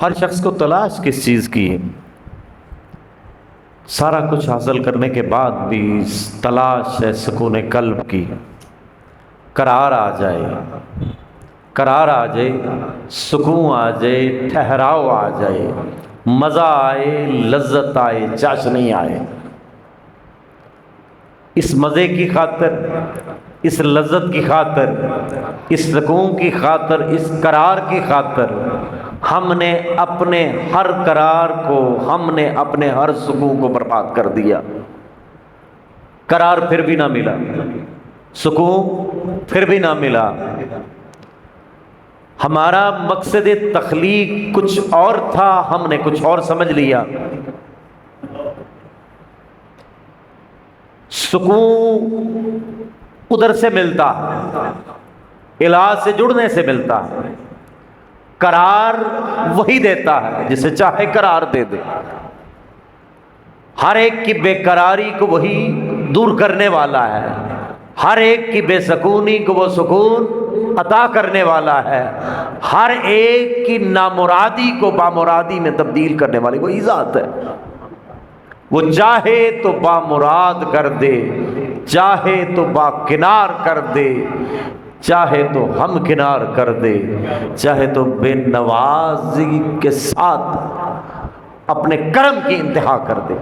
ہر شخص کو تلاش کس چیز کی ہے؟ سارا کچھ حاصل کرنے کے بعد بھی تلاش ہے سکون قلب کی، قرار آ جائے، قرار آ جائے، سکون آ جائے، ٹھہراؤ آ جائے، مزہ آئے، لذت آئے، چاشنی آئے۔ اس مزے کی خاطر، اس لذت کی خاطر، اس سکون کی خاطر، اس قرار کی خاطر ہم نے اپنے ہر قرار کو، ہم نے اپنے ہر سکون کو برباد کر دیا۔ قرار پھر بھی نہ ملا، سکون پھر بھی نہ ملا۔ ہمارا مقصد تخلیق کچھ اور تھا، ہم نے کچھ اور سمجھ لیا۔ سکون ادھر سے ملتا ہے، الہ سے جڑنے سے ملتا ہے۔ قرار وہی دیتا ہے جسے چاہے قرار دے دے۔ ہر ایک کی بے قراری کو وہی دور کرنے والا ہے، ہر ایک کی بے سکونی کو وہ سکون عطا کرنے والا ہے، ہر ایک کی نامرادی کو بامرادی میں تبدیل کرنے والی وہی ذات ہے۔ وہ چاہے تو بامراد کر دے، چاہے تو باکنار کر دے، چاہے تو ہم کنار کر دے، چاہے تو بے نوازی کے ساتھ اپنے کرم کی انتہا کر دے،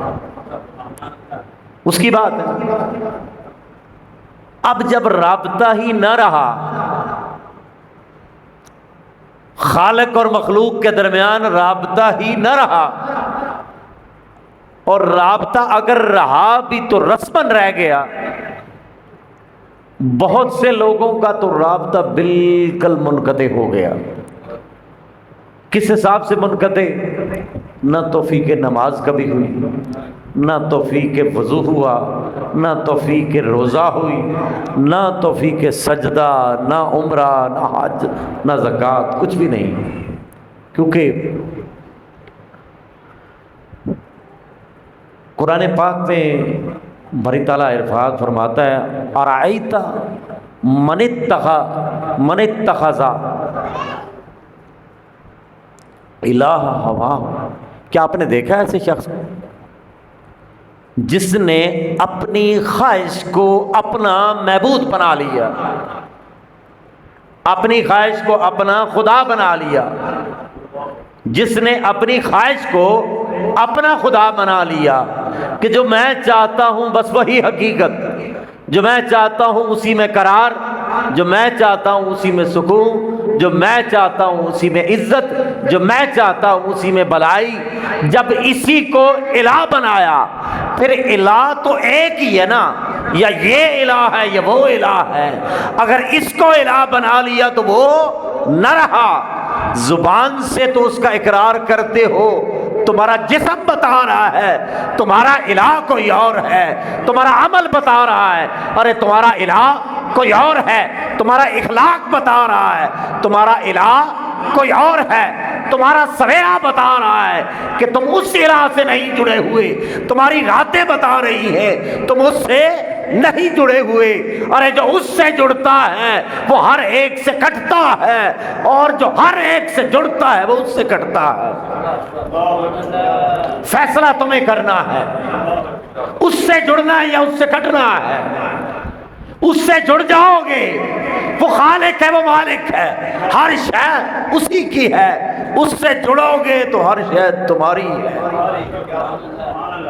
اس کی بات ہے۔ اب جب رابطہ ہی نہ رہا، خالق اور مخلوق کے درمیان رابطہ ہی نہ رہا، اور رابطہ اگر رہا بھی تو رسماً رہ گیا۔ بہت سے لوگوں کا تو رابطہ بالکل منقطع ہو گیا۔ کس حساب سے منقطع؟ نہ توفیق نماز کبھی ہوئی، نہ توفیق وضو ہوا، نہ توفیق روزہ ہوئی، نہ توفیق سجدہ، نہ عمرہ، نہ حج، نہ زکوٰۃ، کچھ بھی نہیں۔ کیونکہ قرآن پاک میں باری تعالیٰ ارشاد فرماتا ہے ارأیت من اتخذ الہ ہواہ، کیا آپ نے دیکھا ایسے شخص کو جس نے اپنی خواہش کو اپنا معبود بنا لیا، اپنی خواہش کو اپنا خدا بنا لیا، جس نے اپنی خواہش کو اپنا خدا بنا لیا کہ جو میں چاہتا ہوں بس وہی حقیقت، جو میں چاہتا ہوں اسی میں قرار، جو میں چاہتا ہوں اسی میں سکون، جو میں چاہتا ہوں اسی میں عزت، جو میں چاہتا ہوں اسی میں بلائی۔ جب اسی کو الہ بنایا، پھر الہ تو ایک ہی ہے نا، یا یہ الہ ہے یا وہ الہ ہے۔ اگر اس کو الہ بنا لیا تو وہ نہ رہا۔ زبان سے تو اس کا اقرار کرتے ہو، تمہارا جسم بتا رہا ہے تمہارا الہ کوئی اور ہے، تمہارا عمل بتا رہا ہے ارے تمہارا الہ کوئی اور ہے، تمہارا اخلاق بتا رہا ہے تمہارا الہ کوئی اور ہے، تمہارا سویرا بتا رہا ہے کہ تم اس الہ سے نہیں جڑے ہوئے، تمہاری راتیں بتا رہی ہیں تم اس سے نہیں جڑے ہوئے۔ ارے جو اس سے جڑتا ہے وہ ہر ایک سے کٹتا ہے، اور جو ہر ایک سے جڑتا ہے وہ اس سے کٹتا ہے۔ فیصلہ تمہیں کرنا ہے، اس سے جڑنا ہے یا اس سے کٹنا ہے۔ اس سے جڑ جاؤ گے، وہ خالق ہے، وہ مالک ہے، ہر شے اسی کی ہے۔ اس سے جڑو گے تو ہر شے تمہاری ہے،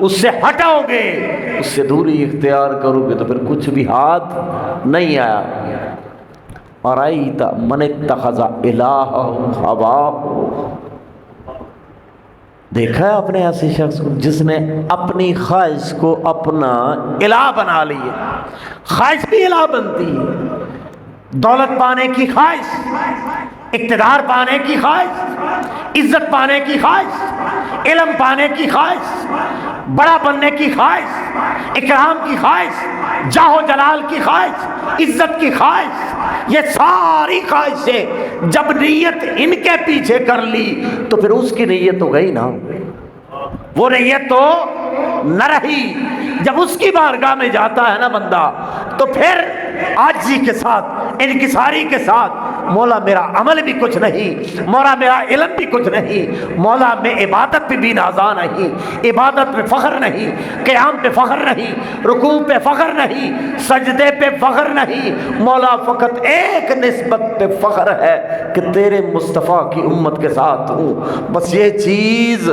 اس سے ہٹاؤ گے، اس سے دوری اختیار کرو گے تو پھر کچھ بھی ہاتھ نہیں آیا۔ ارأیت من اتخذ الہہ ہواہ، دیکھا ہے آپ نے ایسے شخص کو جس نے اپنی خواہش کو اپنا الہ بنا لی ہے۔ خواہش بھی الہ بنتی ہے، دولت پانے کی خواہش، اقتدار پانے کی خواہش، عزت پانے کی خواہش، علم پانے کی خواہش، بڑا بننے کی خواہش، اکرام کی خواہش، جاہ و جلال کی خواہش، عزت کی خواہش، یہ ساری خواہشیں جب نیت ان کے پیچھے کر لی تو پھر اس کی نیت تو گئی نا، وہ نیت تو نہ رہی۔ جب اس کی بارگاہ میں جاتا ہے نا بندہ تو پھر عاجزی کے ساتھ، انکساری کے ساتھ مولا میرا عمل بھی کچھ نہیں، مولا میرا علم بھی کچھ نہیں، مولا میں عبادت پہ بھی نازا نہیں، عبادت پہ فخر نہیں، قیام پہ فخر نہیں، رکوع پہ فخر نہیں، سجدے پہ فخر نہیں، مولا فقط ایک نسبت پہ فخر ہے کہ تیرے مصطفیٰ کی امت کے ساتھ ہوں۔ بس یہ چیز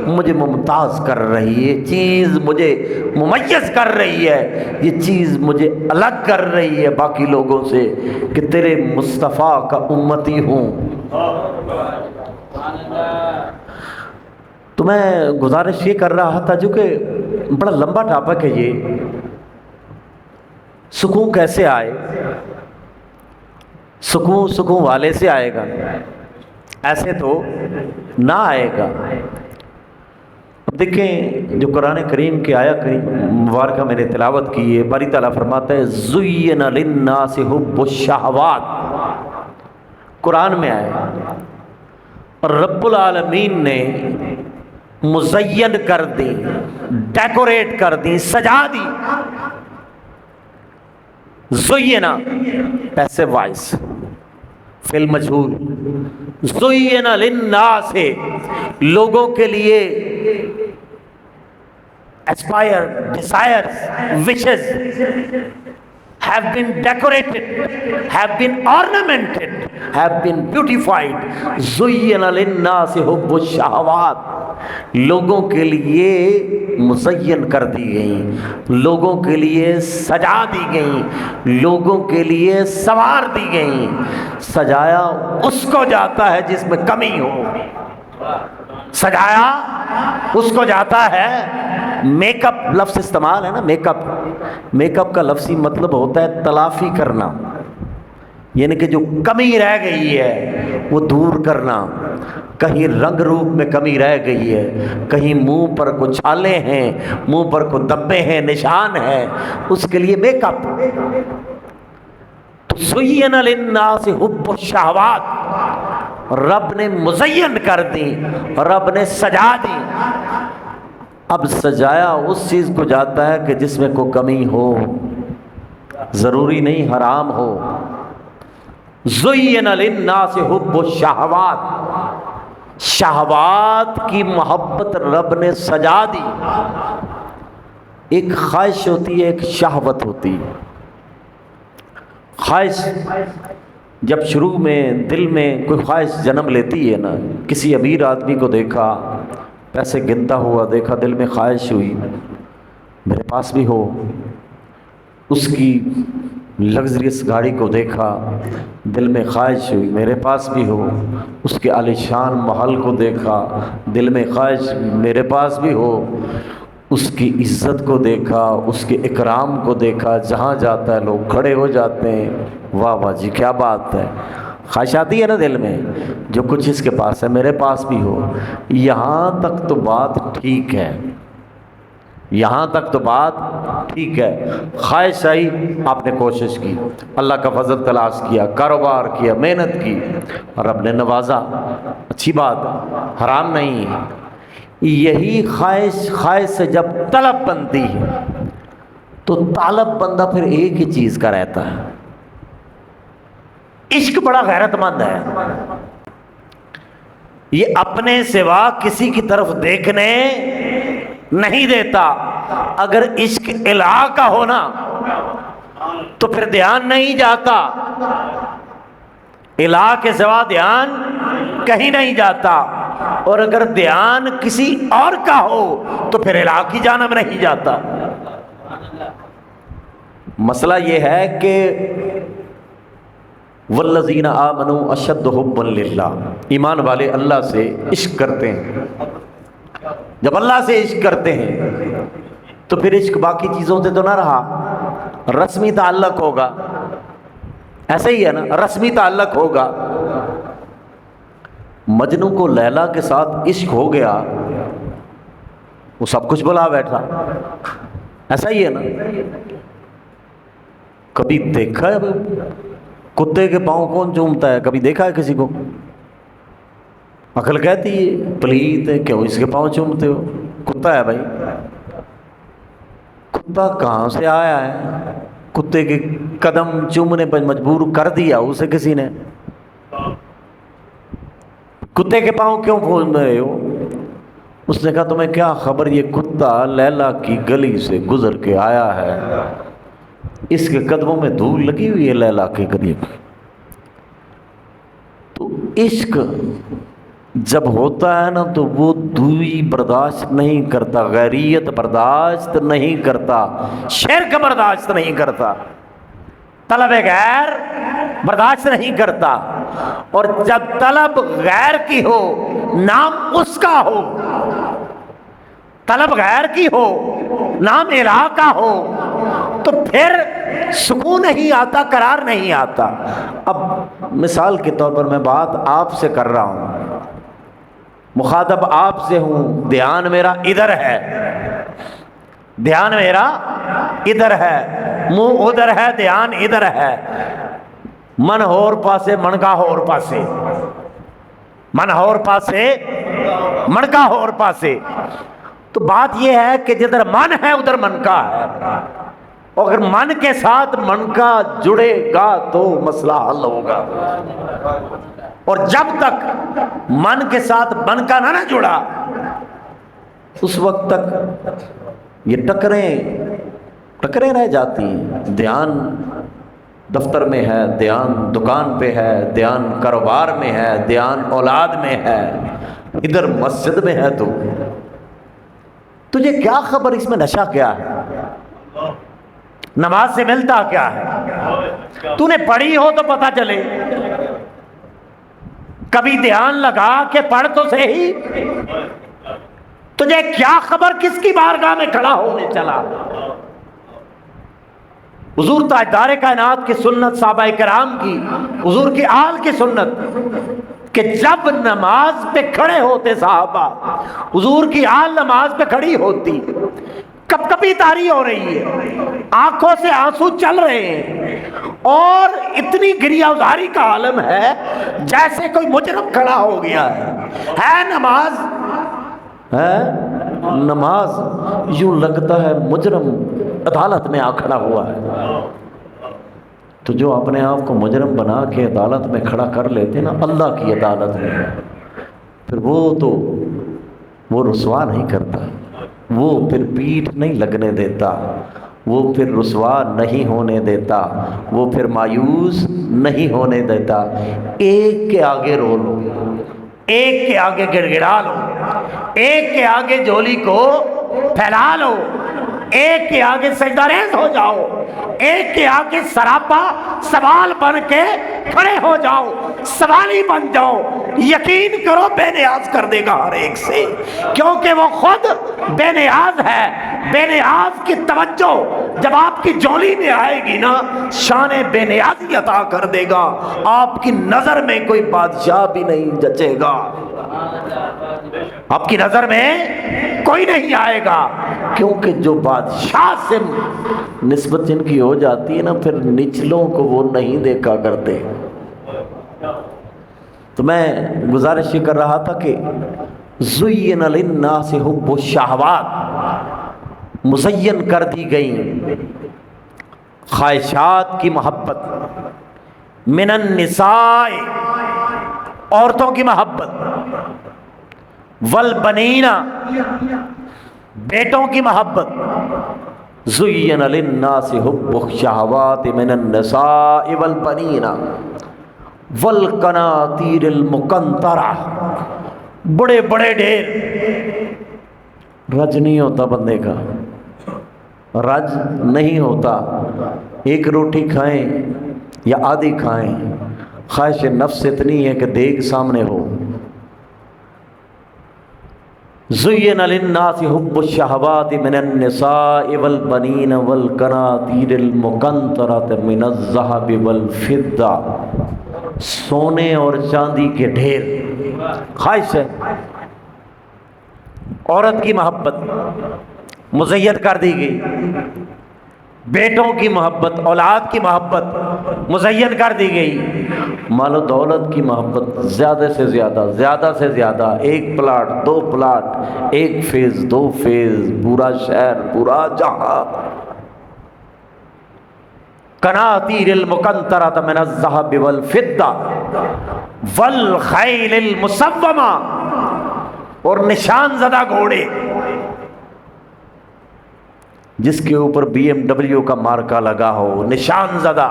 مجھے ممتاز کر رہی ہے، یہ چیز مجھے ممیز کر رہی ہے، یہ چیز مجھے الگ کر رہی ہے باقی لوگوں سے کہ تیرے مصطفیٰ کا امتی ہوں۔ تو میں گزارش یہ کر رہا تھا، جو کہ بڑا لمبا ٹاپک ہے یہ، سکون کیسے آئے؟ سکون والے سے آئے گا، ایسے تو نہ آئے گا۔ اب دیکھیں جو قرآن کریم کی آیت مبارکہ میں نے تلاوت کی ہے، باری تعالیٰ فرماتا ہے زُيِّنَ لِلنَّاسِ حُبُّ الشَّهَوَاتِ، قرآن میں آیا اور رب العالمین نے مزین کر دی، ڈیکوریٹ کر دی، سجا دی۔ زُيِّنَ پیسے وائس فعل مجہول، زُيِّنَ لِلنَّاسِ لوگوں کے لیے aspire, desires, wishes have been decorated, have been ornamented, have been beautified. زُيِّنَ لِلنَّاسِ حُبُّ الشَّهَوَاتِ لوگوں کے لیے مزین کر دی گئیں، لوگوں کے لیے سجا دی گئیں، لوگوں کے لیے سنوار دی گئیں۔ سجایا اس کو جاتا ہے جس میں کمی ہو، سجایا اس کو جاتا ہے۔ میک اپ لفظ استعمال ہے نا، میک اپ کا لفظی مطلب ہوتا ہے تلافی کرنا، یعنی کہ جو کمی رہ گئی ہے وہ دور کرنا۔ کہیں رنگ روپ میں کمی رہ گئی ہے، کہیں منہ پر کچھ چھالے ہیں، منہ پر کچھ دبے ہیں، نشان ہے، اس کے لیے میک اپ۔ زُيِّنَ لِلنَّاسِ حُبُّ الشَّهَوَاتِ رب نے مزین کر دی، رب نے سجا دی۔ اب سجایا اس چیز کو جاتا ہے کہ جس میں کوئی کمی ہو، ضروری نہیں حرام ہو۔ زُيِّنَ لِلنَّاسِ حُبُّ الشَّهَوَاتِ شہوات کی محبت رب نے سجا دی۔ ایک خواہش ہوتی ہے، ایک شہوت ہوتی ہے۔ خواہش جب شروع میں دل میں کوئی خواہش جنم لیتی ہے نا، کسی امیر آدمی کو دیکھا، پیسے گنتا ہوا دیکھا، دل میں خواہش ہوئی میرے پاس بھی ہو۔ اس کی لگژریس گاڑی کو دیکھا، دل میں خواہش ہوئی میرے پاس بھی ہو۔ اس کے عالیشان محل کو دیکھا، دل میں خواہش میرے پاس بھی ہو۔ اس کی عزت کو دیکھا، اس کے اکرام کو دیکھا، جہاں جاتا ہے لوگ کھڑے ہو جاتے ہیں، واہ واہ جی کیا بات ہے۔ خواہش آتی ہے نا دل میں، جو کچھ اس کے پاس ہے میرے پاس بھی ہو۔ یہاں تک تو بات ٹھیک ہے، یہاں تک تو بات ٹھیک ہے۔ خواہش آئی، آپ نے کوشش کی، اللہ کا فضل تلاش کیا، کاروبار کیا، محنت کی، اور رب نے نوازا، اچھی بات، حرام نہیں ہے۔ یہی خواہش سے جب طلب بنتی ہے تو طالب بندہ پھر ایک ہی چیز کا رہتا ہے۔ عشق بڑا غیرت مند ہے، یہ اپنے سوا کسی کی طرف دیکھنے نہیں دیتا۔ اگر عشق الہ کا ہونا تو پھر دھیان نہیں جاتا، الہ کے سوا دھیان کہیں نہیں جاتا، اور اگر دھیان کسی اور کا ہو تو پھر الہ کی جانب نہیں جاتا۔ مسئلہ یہ ہے کہ والذین آمنوا اشد حبا للہ، ایمان والے اللہ سے عشق کرتے ہیں۔ جب اللہ سے عشق کرتے ہیں تو پھر عشق باقی چیزوں سے تو نہ رہا، رسمی تعلق ہوگا، ایسے ہی ہے نا، رسمی تعلق ہوگا۔ مجنو کو لیلا کے ساتھ عشق ہو گیا، وہ سب کچھ بلا بیٹھا، ایسا ہی ہے نا۔ کبھی دیکھا ہے کتے کے پاؤں کون چومتا ہے؟ کبھی دیکھا ہے کسی کو؟ عقل کہتی ہے پلیت ہے، کیوں اس کے پاؤں چومتے ہو؟ کتا ہے بھائی، کتا کہاں سے آیا ہے؟ کتے کے قدم چومنے پر مجبور کر دیا اسے کسی نے، کتے کے پاؤں کیوں پھول رہے ہو؟ اس نے کہا تمہیں کیا خبر، یہ کتا لیلا کی گلی سے گزر کے آیا ہے، اس کے قدموں میں دھول لگی ہوئی ہے لیلا کے قریب۔ تو عشق جب ہوتا ہے نا تو وہ دوری برداشت نہیں کرتا، غیریت برداشت نہیں کرتا، شرک برداشت نہیں کرتا، طلب غیر برداشت نہیں کرتا۔ اور جب طلب غیر کی ہو، نام اس کا ہو، طلب غیر کی ہو، نام الہ کا ہو، تو پھر سکون نہیں آتا، قرار نہیں آتا۔ اب مثال کے طور پر میں بات آپ سے کر رہا ہوں، مخاطب آپ سے ہوں، دھیان میرا ادھر ہے، دھیان میرا ادھر ہے، منہ ادھر ہے، دھیان ادھر ہے، من ہور پاسے منکا ہور پاسے، من ہور پاسے منکا ہور پاسے۔ تو بات یہ ہے کہ جدھر من ہے ادھر منکا ہے، اور اگر من کے ساتھ منکا جڑے گا تو مسئلہ حل ہوگا، اور جب تک من کے ساتھ منکا نہ جڑا اس وقت تک یہ ٹکریں رہ جاتی ہیں۔ دھیان دفتر میں ہے، دھیان دکان پہ ہے، دھیان کاروبار میں ہے، دھیان اولاد میں ہے، ادھر مسجد میں ہے، تو تجھے کیا خبر اس میں نشہ کیا ہے، نماز سے ملتا کیا ہے؟ تو نے پڑھی ہو تو پتہ چلے، کبھی دھیان لگا کہ پڑھ تو صحیح، تجھے کیا خبر کس کی بارگاہ میں کھڑا ہونے چلا؟ حضور تاجدار کائنات کی سنت، صحابہ کرام کی، حضور کی آل کی سنت کہ جب نماز پہ کھڑے ہوتے صحابہ، حضور کی آل نماز پہ کھڑی ہوتی، کب کبھی تاری ہو رہی ہے، آنکھوں سے آنسو چل رہے ہیں، اور اتنی گریہ ازاری کا عالم ہے جیسے کوئی مجرم کھڑا ہو گیا ہے نماز ہے نماز، یوں لگتا ہے مجرم عدالت میں آ کھڑا ہوا ہے۔ تو جو اپنے آپ کو مجرم بنا کے عدالت میں کھڑا کر لیتے نا، اللہ کی عدالت میں، پھر وہ رسوا نہیں کرتا، وہ پھر پیٹھ نہیں لگنے دیتا، وہ پھر رسوا نہیں ہونے دیتا، وہ پھر مایوس نہیں ہونے دیتا۔ ایک کے آگے رو لو، ایک کے آگے گڑ گڑا لو، ایک کے آگے جولی کو پھیلا لو، ایک کے آگے سجدہ ریز ہو جاؤ، ایک کے آگے سراپا سوال بن کے کھڑے ہو جاؤ، سوالی بن جاؤ، یقین کرو بے نیاز کر دے گا ہر ایک سے، کیونکہ وہ خود بے نیاز ہے۔ بے نیاز کی توجہ جب آپ کی جولی میں آئے گی نا، شان بے نیازی عطا کر دے گا، آپ کی نظر میں کوئی بادشاہ بھی نہیں جچے گا، آپ کی نظر میں کوئی نہیں آئے گا، کیونکہ جو بادشاہ سے نسبت جن کی ہو جاتی ہے نا، پھر نچلوں کو وہ نہیں دیکھا کرتے۔ تو میں گزارش یہ کر رہا تھا کہ زین للناس حب الشہوات، مزین کر دی گئی خواہشات کی محبت، من النساء، عورتوں کی محبت، والبنین، بیٹوں کی محبت، زین للناس حب الشہوات من النساء والبنین والقناطیر المقنطرہ، بڑے بڑے ڈھیر۔ رج نہیں ہوتا بندے کا، رج نہیں ہوتا، ایک روٹی کھائیں یا آدھی کھائیں، خواہش نفس اتنی ہے کہ دیگ سامنے ہو۔ زین للناس حب الشہوات من النساء والبنین والقناطیر المقنطرۃ من الذہب والفضہ، سونے اور چاندی کے ڈھیر خواہش ہے۔ عورت کی محبت مزین کر دی گئی، بیٹوں کی محبت، اولاد کی محبت مزین کر دی گئی، مال و دولت کی محبت زیادہ سے زیادہ، ایک پلاٹ، دو پلاٹ، ایک فیز، دو فیز، پورا شہر، پورا جہاں۔ قناطیر المقنطرۃ من الذهب والفضہ والخیل المسومہ، اور نشان زدہ گھوڑے جس کے اوپر بی ایم ڈبلیو کا مارکا لگا ہو، نشان زدہ،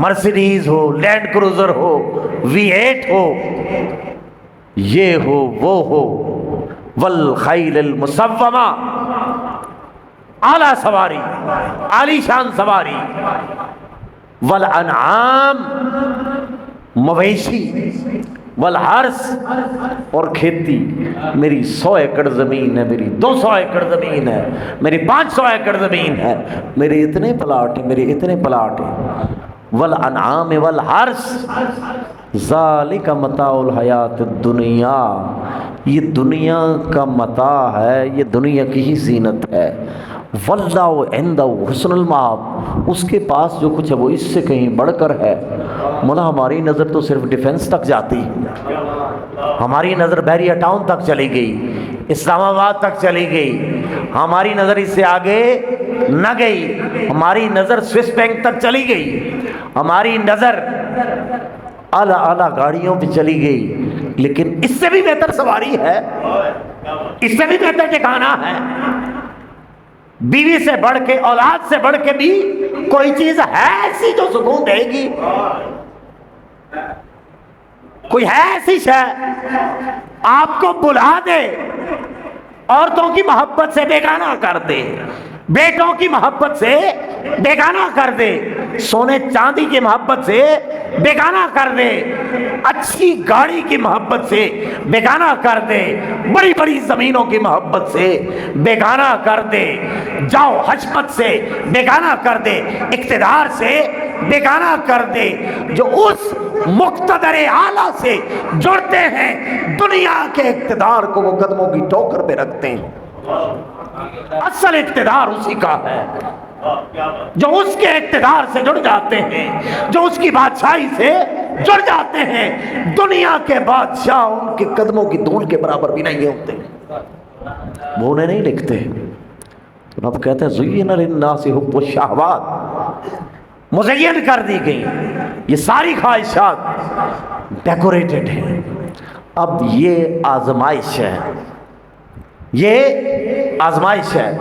مرسیڈیز ہو، لینڈ کروزر ہو، V8 ہو، یہ ہو وہ ہو، والخیل المسومہ، اعلیٰ سواری، عالی شان سواری، والانعام، مویشی، والحرث، اور کھیتی، میری 100 ایکڑ زمین ہے، میری 200 ایکڑ زمین ہے، میری 500 ایکڑ زمین ہے، میرے اتنے پلاٹ ہیں، میرے اتنے پلاٹ ہیں، والانعام والحرث، ذالک متاع الحیات الدنیا، یہ دنیا کا متاع ہے، یہ دنیا کی ہی زینت ہے، واللہ عندہ حسن المآب، اس کے پاس جو کچھ ہے وہ اس سے کہیں بڑھ کر ہے۔ مولا ہماری نظر تو صرف ڈیفنس تک جاتی، ہماری نظر بحریہ ٹاؤن تک چلی گئی، اسلام آباد تک چلی گئی، ہماری نظر اس سے آگے نہ گئی، ہماری نظر سوئس بینک تک چلی گئی، ہماری نظر اعلیٰ اعلیٰ گاڑیوں پہ چلی گئی، لیکن اس سے بھی بہتر سواری ہے، اس سے بھی بہتر ٹھکانہ ہے، بیوی سے بڑھ کے، اولاد سے بڑھ کے بھی کوئی چیز ہے ایسی جو سکون دے گی؟ کوئی ہے ایسی شے آپ کو بلا دے، عورتوں کی محبت سے بیگانہ کر دے، بیٹوں کی محبت سے بیگانہ کر دے، سونے چاندی کی محبت سے بیگانہ کر دے، اچھی گاڑی کی محبت سے بیگانہ کر دے، بڑی بڑی زمینوں کی محبت سے بیگانہ کر دے، جاؤ حشمت سے بیگانہ کر دے، اقتدار سے بیگانہ کر دے، جو اس مقتدر اعلیٰ سے جڑتے ہیں، دنیا کے اقتدار کو وہ قدموں کی ٹوکر پہ رکھتے ہیں۔ اصل اقتدار اسی کا ہے، جو اس کے اقتدار سے جڑ جاتے ہیں، جو اس کی بادشاہی سے جڑ جاتے ہیں، دنیا کے بادشاہ ان کے قدموں کی دھول کے برابر بھی نہیں ہوتے، وہ انہیں نہیں لکھتے۔ رب کہتے ہیں زُيِّنَ لِلنَّاسِ حُبُّ الشَّهَوَاتِ، مزین کر دی گئی یہ ساری خواہشات، ڈیکوریٹڈ ہیں۔ اب یہ آزمائش ہے، یہ آزمائش ہے۔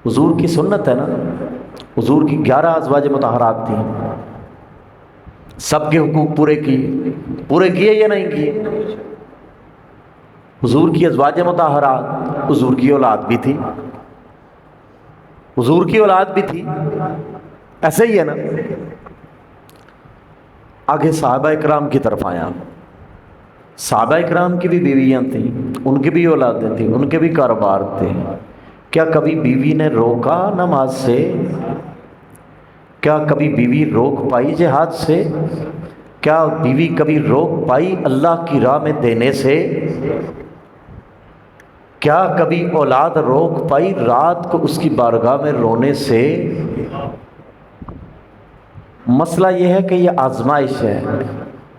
حضور کی سنت ہے نا، حضور کی 11 ازواج مطہرات تھیں، سب کے حقوق پورے کیے یا نہیں کیے؟ حضور کی ازواج مطہرات، حضور کی اولاد بھی تھی، حضور کی اولاد بھی تھی، ایسے ہی ہے نا۔ آگے صحابہ اکرام کی طرف آیا، صحابہ اکرام کی بھی بیویاں تھیں، ان کی بھی اولادیں تھیں، ان کے بھی کاروبار تھے۔ کیا کبھی بیوی نے روکا نماز سے؟ کیا کبھی بیوی روک پائی جہاد سے؟ کیا بیوی کبھی روک پائی اللہ کی راہ میں دینے سے؟ کیا کبھی اولاد روک پائی رات کو اس کی بارگاہ میں رونے سے؟ مسئلہ یہ ہے کہ یہ آزمائش ہے،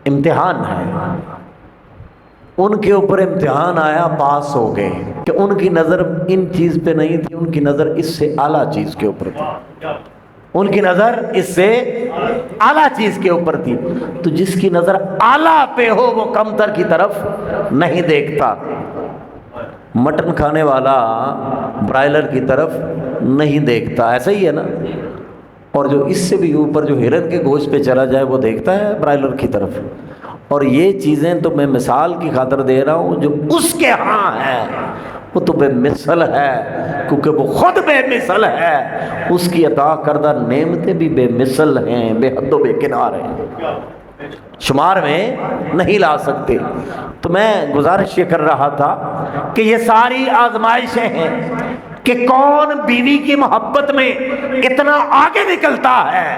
امتحان ہے۔ ان کے اوپر امتحان آیا، پاس ہو گئے، کہ ان کی نظر ان چیز پہ نہیں تھی، ان کی نظر اس سے اعلیٰ چیز کے اوپر تھی، ان کی نظر اس سے اعلیٰ چیز کے اوپر تھی۔ تو جس کی نظر اعلیٰ پہ ہو وہ کمتر کی طرف نہیں دیکھتا، مٹن کھانے والا برائلر کی طرف نہیں دیکھتا، ایسا ہی ہے نا۔ اور جو اس سے بھی اوپر جو ہرن کے گوشت پہ چلا جائے وہ دیکھتا ہے برائلر کی طرف۔ اور یہ چیزیں تو میں مثال کی خاطر دے رہا ہوں، جو اس کے ہاں ہے وہ تو بے مثل ہے، کیونکہ وہ خود بے مثل ہے، اس کی عطا کردہ نعمتیں بھی بے مثل ہیں، بے حد و بے کنار ہیں، شمار میں نہیں لا سکتے۔ تو میں گزارش یہ کر رہا تھا کہ یہ ساری آزمائشیں ہیں کہ کون بیوی کی محبت میں اتنا آگے نکلتا ہے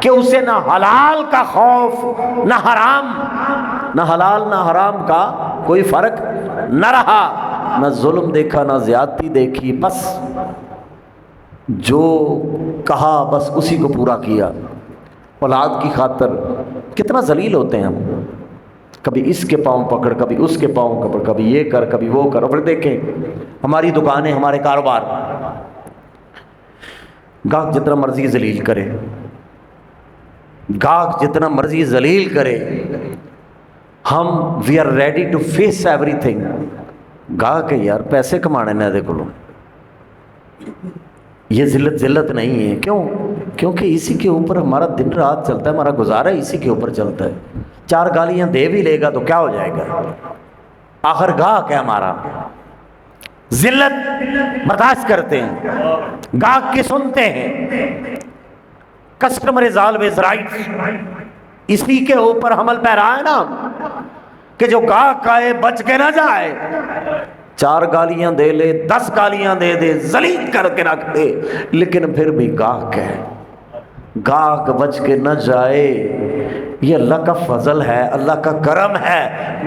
کہ اسے نہ حلال کا خوف، نہ حرام، نہ حلال نہ حرام کا کوئی فرق نہ رہا، نہ ظلم دیکھا نہ زیادتی دیکھی، بس جو کہا بس اسی کو پورا کیا۔ اولاد کی خاطر کتنا ذلیل ہوتے ہیں ہم، کبھی اس کے پاؤں پکڑ، کبھی اس کے پاؤں پکڑ، کبھی یہ کر، کبھی وہ کر۔ اور پھر دیکھیں ہماری دکانیں، ہمارے کاروبار، گاہک جتنا مرضی ذلیل کرے، گاہک جتنا مرضی ذلیل کرے، ہم we are ready to face everything. گاہک ہے یار، پیسے کمانے نے دے کولوں. یہ ذلت نہیں ہے. کیوں؟ کیونکہ اسی کے اوپر ہمارا دن رات چلتا ہے، ہمارا گزارا اسی کے اوپر چلتا ہے. 4 گالیاں دے بھی لے گا تو کیا ہو جائے گا؟ آخر گاہک ہے ہمارا. ذلت برداشت کرتے ہیں، گاہک کی سنتے ہیں. Customer is always right. اسی کے اوپر حمل پیرا ہے نا کہ جو گاہک آئے بچ کے نہ جائے. 4 گالیاں دے لے، 10 گالیاں دے دے، ذلیل کر کے رکھ دے، لیکن پھر بھی گاہک ہے. گاہک بچ کے نہ جائے، یہ اللہ کا فضل ہے، اللہ کا کرم ہے.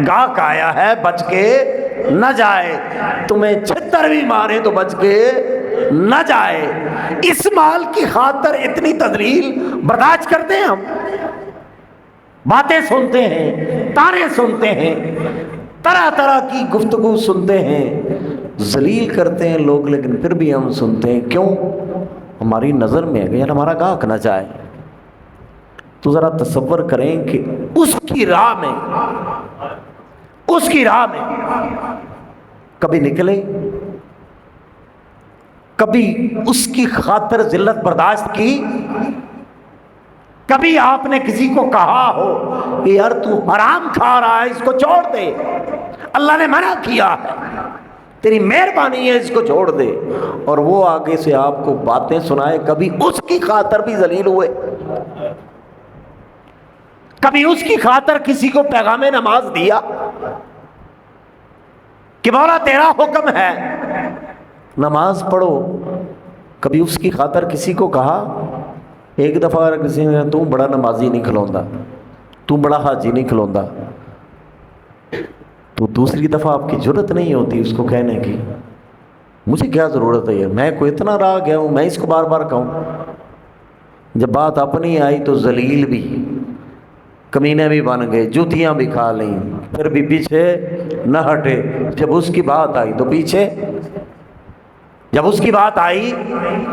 گاہک آیا ہے، بچ کے نہ جائے. تمہیں چھتر بھی مارے تو بچ کے نہ جائے. اس مال کی خاطر اتنی تذلیل برداشت کرتے ہیں. ہم باتیں سنتے ہیں، تانے سنتے ہیں، طرح طرح کی گفتگو سنتے ہیں، ذلیل کرتے ہیں لوگ، لیکن پھر بھی ہم سنتے ہیں. کیوں؟ ہماری نظر میں ہے کہ یار ہمارا گاہک نہ جائے. تو ذرا تصور کریں کہ اس کی راہ میں کبھی نکلے، کبھی اس کی خاطر ذلت برداشت کی، کبھی آپ نے کسی کو کہا ہو کہ یار تو حرام کھا رہا ہے، اس کو چھوڑ دے، اللہ نے منع کیا ہے، تیری مہربانی ہے، اس کو چھوڑ دے، اور وہ آگے سے آپ کو باتیں سنائے. کبھی اس کی خاطر بھی ذلیل ہوئے؟ کبھی اس کی خاطر کسی کو پیغام نماز دیا کہ مولا تیرا حکم ہے نماز پڑھو؟ کبھی اس کی خاطر کسی کو کہا؟ ایک دفعہ کسی نے تو بڑا نمازی نہیں کھلوندا، تو بڑا حاجی نہیں کھلوندا، تو دوسری دفعہ آپ کی جرت نہیں ہوتی اس کو کہنے کی. مجھے کیا ضرورت ہے، میں کوئی اتنا راہ گیا ہوں میں اس کو بار بار کہوں؟ جب بات اپنی آئی تو ذلیل بھی، کمینے بھی بن گئے، جوتیاں بھی کھا لیں، پھر بھی پیچھے نہ ہٹے. جب اس کی بات آئی تو پیچھے، جب اس کی بات آئی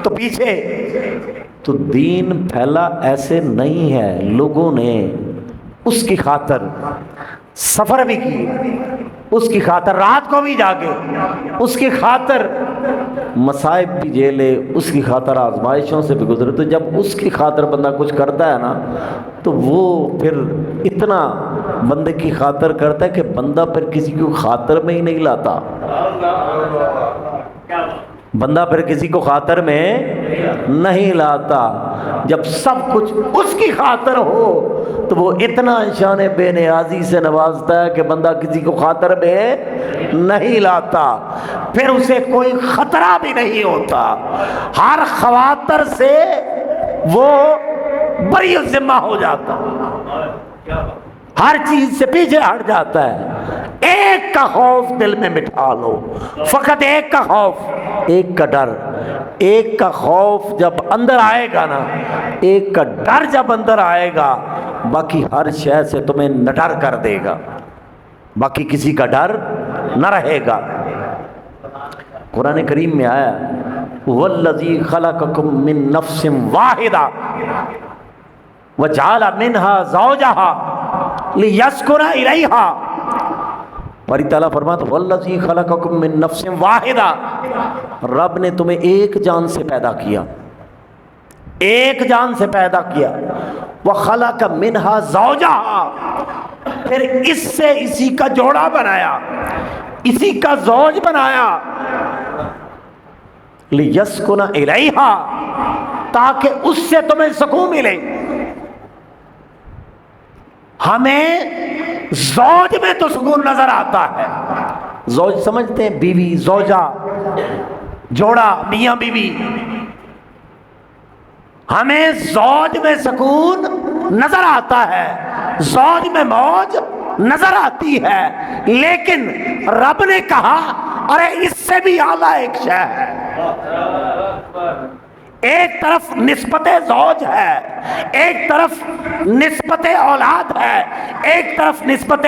تو پیچھے. تو دین پھیلا ایسے نہیں ہے. لوگوں نے اس کی خاطر سفر بھی کی، اس کی خاطر رات کو بھی جاگے، اس کی خاطر مصائب بھی جھیلے، اس کی خاطر آزمائشوں سے بھی گزرے. تو جب اس کی خاطر بندہ کچھ کرتا ہے نا تو وہ پھر اتنا بندے کی خاطر کرتا ہے کہ بندہ پھر کسی کو خاطر میں ہی نہیں لاتا. بندہ پھر کسی کو خاطر میں نہیں لاتا. جب سب کچھ اس کی خاطر ہو تو وہ اتنا شان بے نیازی سے نوازتا ہے کہ بندہ کسی کو خاطر میں نہیں لاتا. پھر اسے کوئی خطرہ بھی نہیں ہوتا، ہر خواطر سے وہ بری ذمہ ہو جاتا، ہر چیز سے پیچھے ہٹ جاتا ہے. ایک کا خوف دل میں بٹھا لو، فقط ایک کا خوف، ایک کا ڈر. ایک کا خوف جب اندر آئے گا نا، ایک کا ڈر جب اندر آئے گا، باقی ہر شے سے تمہیں نڈر کر دے گا، باقی کسی کا ڈر نہ رہے گا. قرآن کریم میں آیا وَالَّذِي خَلَقَكُم مِّن نَفْسٍ وَاحِدَةٍ وَجَعَلَ مِنْهَا زَوْجَهَا لِيَسْكُنَ إِلَيْهَا. باری تعالیٰ فرماتا وَالَّذِي خَلَقَكُم مِّن نَفْسٍ وَاحِدَةٍ، رب نے تمہیں ایک جان سے پیدا کیا، ایک جان سے پیدا کیا. وَخَلَقَ مِنْهَا زَوْجَهَا، پھر اس سے اسی کا جوڑا بنایا، اسی کا زوج بنایا. لِيَسْكُنَ إِلَيْهَا، تاکہ اس سے تمہیں سکون ملے. ہمیں زوج میں تو سکون نظر آتا ہے. زوج سمجھتے ہیں بیوی، زوجہ، جوڑا، میاں بیوی. ہمیں زوج میں سکون نظر آتا ہے، زوج میں موج نظر آتی ہے، لیکن رب نے کہا ارے اس سے بھی اعلیٰ ایک شے ہے. ایک طرف نسبت زوج ہے، ایک طرف نسبت اولاد ہے، ایک طرف نسبت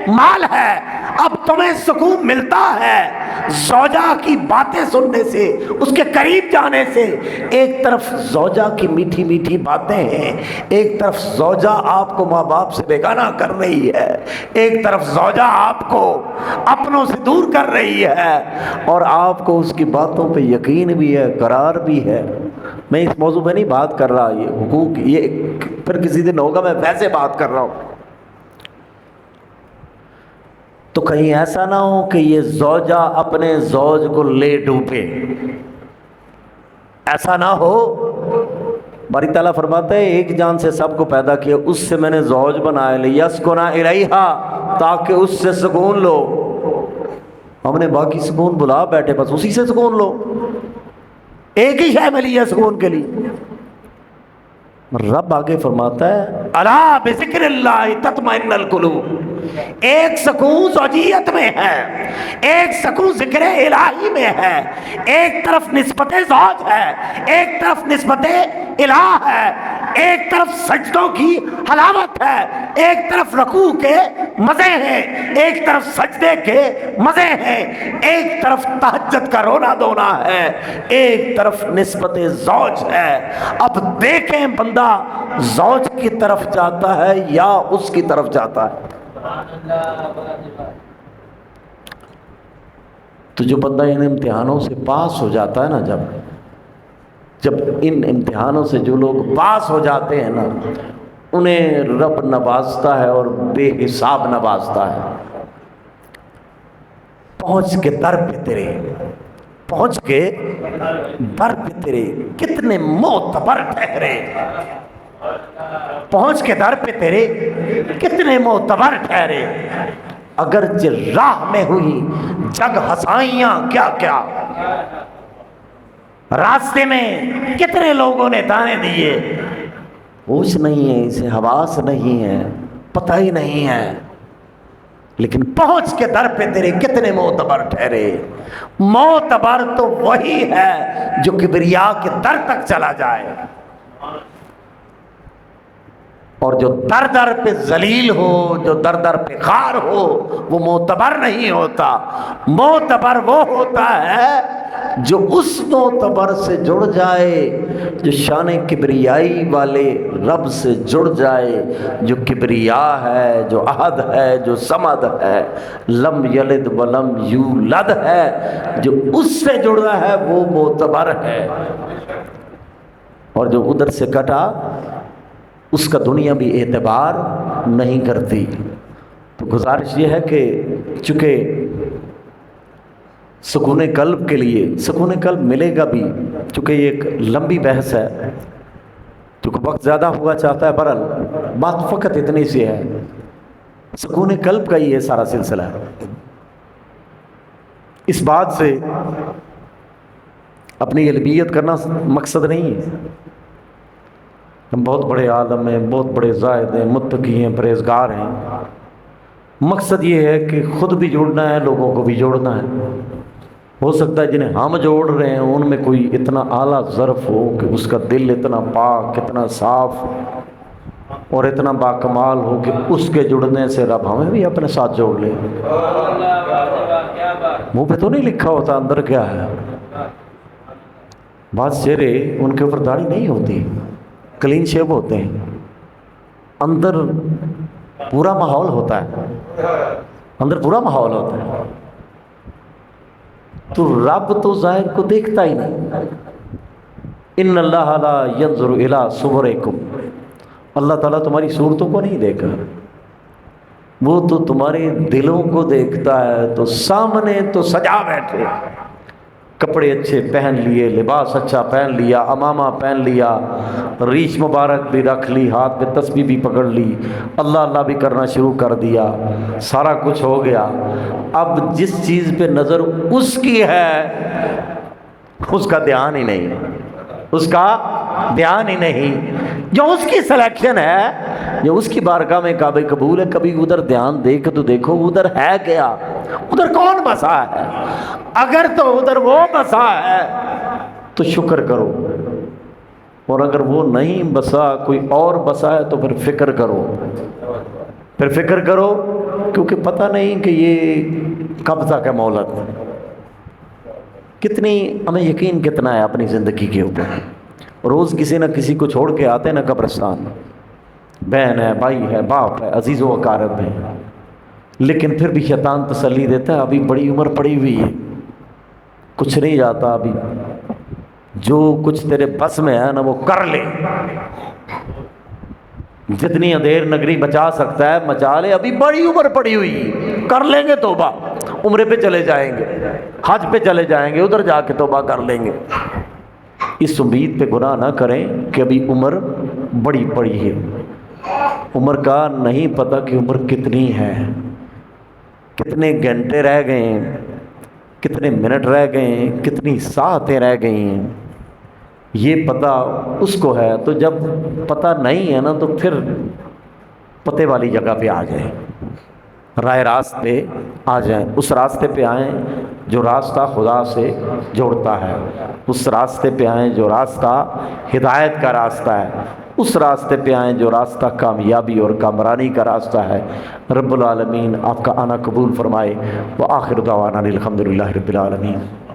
مال ہے. اب تمہیں سکون ملتا ہے زوجہ کی باتیں سننے سے، اس کے قریب جانے سے۔ ایک طرف زوجہ کی میٹھی میٹھی باتیں ہیں، ایک طرف زوجہ آپ کو ماں باپ سے بیگانہ کر رہی ہے، ایک طرف زوجہ آپ کو اپنوں سے دور کر رہی ہے، اور آپ کو اس کی باتوں پہ یقین بھی ہے، قرار بھی ہے۔ میں اس موضوع پہ نہیں بات کر رہا، یہ حقوق، یہ پھر کسی دن ہوگا، میں ویسے بات کر رہا ہوں۔ تو کہیں ایسا نہ ہو کہ یہ زوجہ اپنے زوج کو لے ڈوبے، ایسا نہ ہو۔ باری تعالیٰ فرماتا ہے ایک جان سے سب کو پیدا کیا، اس سے میں نے زوج بنایا، لیسکنا الیہا، تاکہ اس سے سکون لو۔ ہم نے باقی سکون بلا بیٹھے، بس اسی سے سکون لو، ایک ہی شے ملی ہے سکون کے لیے۔ رب آگے فرماتا ہے الا بذکر اللہ تطمئن القلوب، ایک سکون زوجیت میں ہے، ایک سکون ذکر الہی میں ہے، ایک طرف نسبت زوج ہے، ایک طرف نسبت الہ ہے، ایک طرف سجدوں کی حلاوت ہے، ایک طرف رکوع کے مزے ہیں، ایک طرف سجدے کے مزے ہیں، ایک طرف تہجد کا رونا دھونا ہے، ایک طرف نسبت زوج ہے۔ اب دیکھیں بندہ زوج کی طرف جاتا ہے یا اس کی طرف جاتا ہے۔ تو جو بندہ ان امتحانوں سے پاس ہو جاتا ہے نا، جب ان امتحانوں سے جو لوگ پاس ہو جاتے ہیں نا، انہیں رب نوازتا ہے اور بے حساب نوازتا ہے۔ پہنچ کے در پہ تیرے، پہنچ کے در پہ تیرے کتنے معتبر ٹھہرے، پہنچ کے در پہ تیرے کتنے معتبر ٹھہرے، اگرچہ راہ میں ہوئی جگ ہسائیاں کیا کیا، راستے میں کتنے لوگوں نے تانے دیے، ہوش نہیں ہے، اسے حواس نہیں ہے، پتہ ہی نہیں ہے، لیکن پہنچ کے در پہ تیرے کتنے معتبر ٹھہرے۔ معتبر تو وہی ہے جو کبریا کے در تک چلا جائے، اور جو در در پہ ذلیل ہو، جو در در پہ خار ہو، وہ معتبر نہیں ہوتا۔ معتبر وہ ہوتا ہے جو اس معتبر سے جڑ جائے، جو شان کبریائی والے رب سے جڑ جائے، جو کبریا ہے، جو احد ہے، جو صمد ہے، لم یلد ولم یولد ہے، جو اس سے جڑا ہے وہ معتبر ہے، اور جو ادھر سے کٹا اس کا دنیا بھی اعتبار نہیں کرتی۔ تو گزارش یہ ہے کہ چونکہ سکون قلب کے لیے، سکون قلب ملے گا بھی، چونکہ یہ ایک لمبی بحث ہے، چونکہ وقت زیادہ ہوا چاہتا ہے، برحال بات فقط اتنی سی ہے، سکون قلب کا ہی یہ سارا سلسلہ ہے۔ اس بات سے اپنی علمیت کرنا مقصد نہیں ہے، ہم بہت بڑے عالم ہیں، بہت بڑے زاہد ہیں، متقی ہیں، پرہیزگار ہیں، مقصد یہ ہے کہ خود بھی جوڑنا ہے، لوگوں کو بھی جوڑنا ہے۔ ہو سکتا ہے جنہیں ہم جوڑ رہے ہیں ان میں کوئی اتنا اعلیٰ ظرف ہو کہ اس کا دل اتنا پاک، اتنا صاف اور اتنا باکمال ہو کہ اس کے جڑنے سے رب ہمیں بھی اپنے ساتھ جوڑ لے۔ منہ پہ تو نہیں لکھا ہوتا اندر کیا ہے۔ بعض چہرے ان کے اوپر داڑھی نہیں ہوتی، کلین شیو ہوتے ہیں، اندر پورا ماحول ہوتا ہے، اندر پورا ماحول ہوتا ہے۔ تو رب تو ظاہر کو دیکھتا ہی نہیں۔ ان اللہ لا ينظر الى صورکم، اللہ تعالیٰ تمہاری صورتوں کو نہیں دیکھا، وہ تو تمہارے دلوں کو دیکھتا ہے۔ تو سامنے تو سجا بیٹھے، کپڑے اچھے پہن لیے، لباس اچھا پہن لیا، امامہ پہن لیا، ریش مبارک بھی رکھ لی، ہاتھ میں تسبیح بھی پکڑ لی، اللہ اللہ بھی کرنا شروع کر دیا، سارا کچھ ہو گیا۔ اب جس چیز پہ نظر اس کی ہے اس کا دھیان ہی نہیں، اس کا دھیان ہی نہیں، جو اس کی سلیکشن ہے، جو اس کی بارگاہ میں قابل قبول ہے، کبھی ادھر دھیان دے کے تو دیکھو ادھر ہے کیا، ادھر کون بسا ہے۔ اگر تو ادھر وہ بسا ہے تو شکر کرو، اور اگر وہ نہیں بسا، کوئی اور بسا ہے تو پھر فکر کرو، پھر فکر کرو، کیونکہ پتہ نہیں کہ یہ کب تک ہے مہلت، کتنی ہمیں یقین کتنا ہے اپنی زندگی کے اوپر۔ روز کسی نہ کسی کو چھوڑ کے آتے ہیں نا قبرستان، بہن ہے، بھائی ہے، باپ ہے، عزیز و اقارب ہے، لیکن پھر بھی شیطان تسلی دیتا ہے ابھی بڑی عمر پڑی ہوئی ہے، کچھ نہیں جاتا، ابھی جو کچھ تیرے بس میں ہے نا وہ کر لے، جتنی اندھیر نگری بچا سکتا ہے مچا لے، ابھی بڑی عمر پڑی ہوئی، کر لیں گے توبہ، عمرے پہ چلے جائیں گے، حج پہ چلے جائیں گے، ادھر جا کے توبہ کر لیں گے۔ اس امید پہ گناہ نہ کریں کہ ابھی عمر بڑی پڑی ہے، عمر کا نہیں پتہ کہ عمر کتنی ہے، کتنے گھنٹے رہ گئے ہیں، کتنے منٹ رہ گئے ہیں، کتنی ساعتیں رہ گئی ہیں، یہ پتہ اس کو ہے۔ تو جب پتہ نہیں ہے نا تو پھر پتے والی جگہ پہ آ جائیں، راہ راست پہ آ جائیں، اس راستے پہ آئیں جو راستہ خدا سے جوڑتا ہے، اس راستے پہ آئیں جو راستہ ہدایت کا راستہ ہے، اس راستے پہ آئیں جو راستہ کامیابی اور کامرانی کا راستہ ہے۔ رب العالمین آپ کا آنا قبول فرمائے۔ وآخر دعوانا الحمدللہ رب العالمین۔